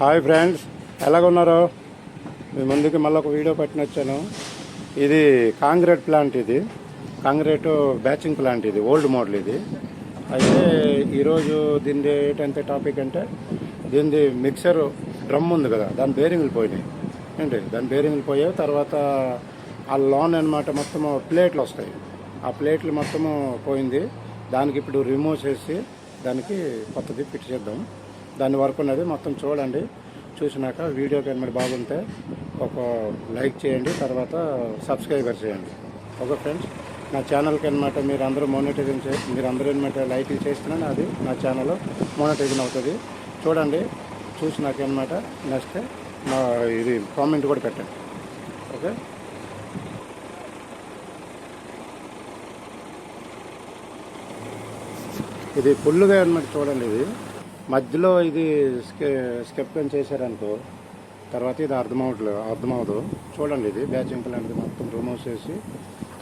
Hi friends, ఎలాగున్నారో మీ ముందుకి మళ్ళీ ఒక వీడియో పట్టిన వచ్చాను. ఇది కాంక్రీట్ ప్లాంట్, ఇది కాంక్రీట్ బ్యాచింగ్ ప్లాంట్, ఇది ఓల్డ్ మోడల్. ఇది అయితే ఈరోజు దీని ఏంటంటే టాపిక్ అంటే దీనిది మిక్సర్ డ్రమ్ ఉంది కదా, దాని బేరింగ్లు పోయినాయి. ఏంటి దాని బేరింగ్లు పోయాయి. తర్వాత ఆ లోన్ అనమాట మొత్తం ప్లేట్లు వస్తాయి, ఆ ప్లేట్లు మొత్తము పోయింది. దానికి ఇప్పుడు రిమూవ్ చేసి దానికి కొత్తది ఫిట్ చేద్దాం. దాని వరకు ఉన్నది మొత్తం చూడండి. చూసినాక వీడియోకి అనమాట బాగుంటే ఒక లైక్ చేయండి, తర్వాత సబ్స్క్రైబర్ చేయండి. ఓకే ఫ్రెండ్స్, నా ఛానల్కి అనమాట మీరు అందరూ మీరు అందరూ అనమాట లైక్లు చేస్తున్నాను, అది నా ఛానల్ మోనటైజన్ అవుతుంది. చూడండి, చూసినాక అనమాట నెక్స్ట్ నా ఇది కామెంట్ కూడా పెట్టండి. ఓకే, ఇది ఫుల్గా అనమాట చూడండి. ఇది మధ్యలో ఇది స్కెప్టన్ చేశారనుకో, తర్వాత ఇది అర్థమవుదు. చూడండి, ఇది బ్యాచింగ్ ప్లాంట్ మొత్తం రిమూవ్ చేసి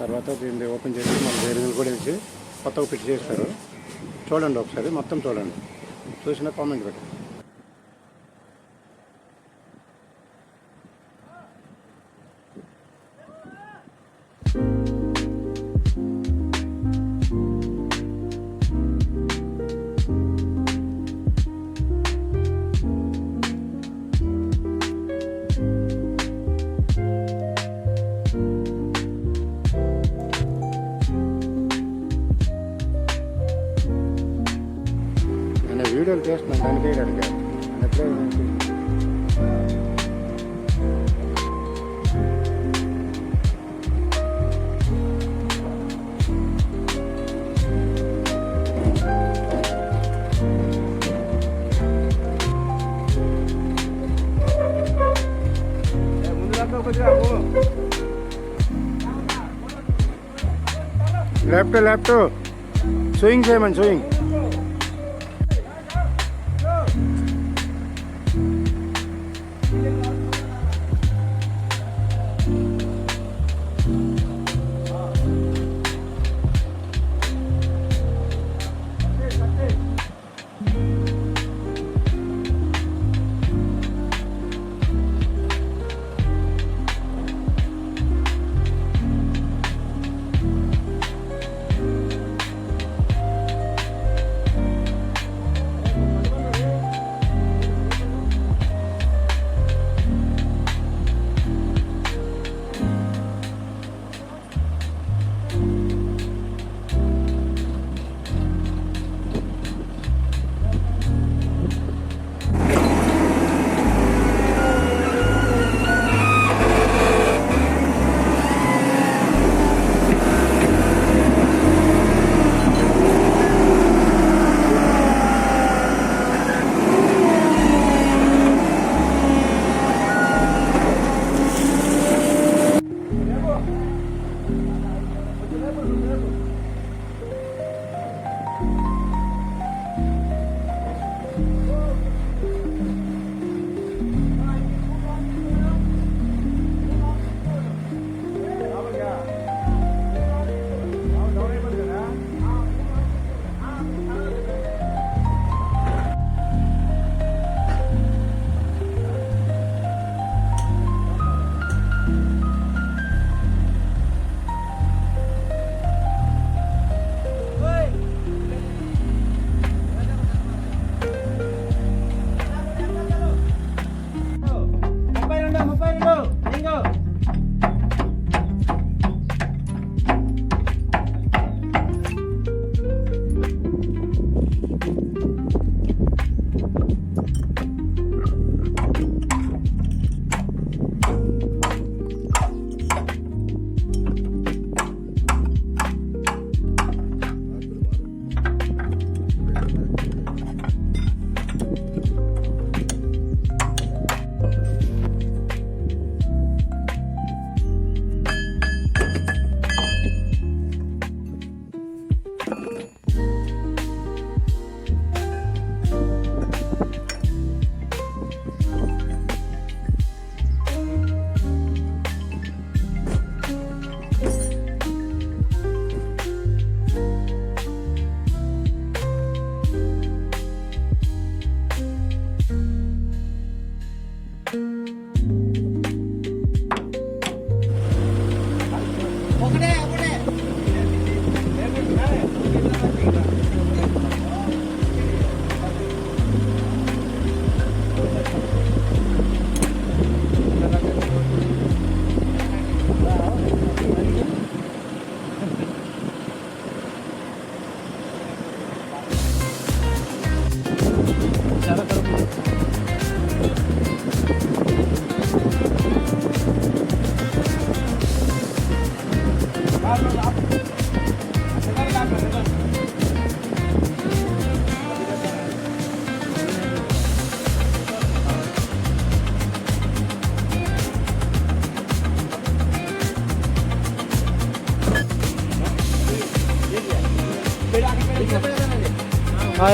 తర్వాత దీన్ని ఓపెన్ చేసి మన బేరింగ్లు కూడా వేసి కొత్తగా ఫిట్ చేస్తారు. చూడండి, ఒకసారి మొత్తం చూడండి, చూసిన కామెంట్ పెట్టండి. వీడియోలు చేస్తున్నాను దానికి వేయడానికి. ఎప్పుడే లెఫ్ట్ స్వింగ్ చేయమని స్వింగ్.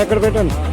ఎక్కడ పెట్టాను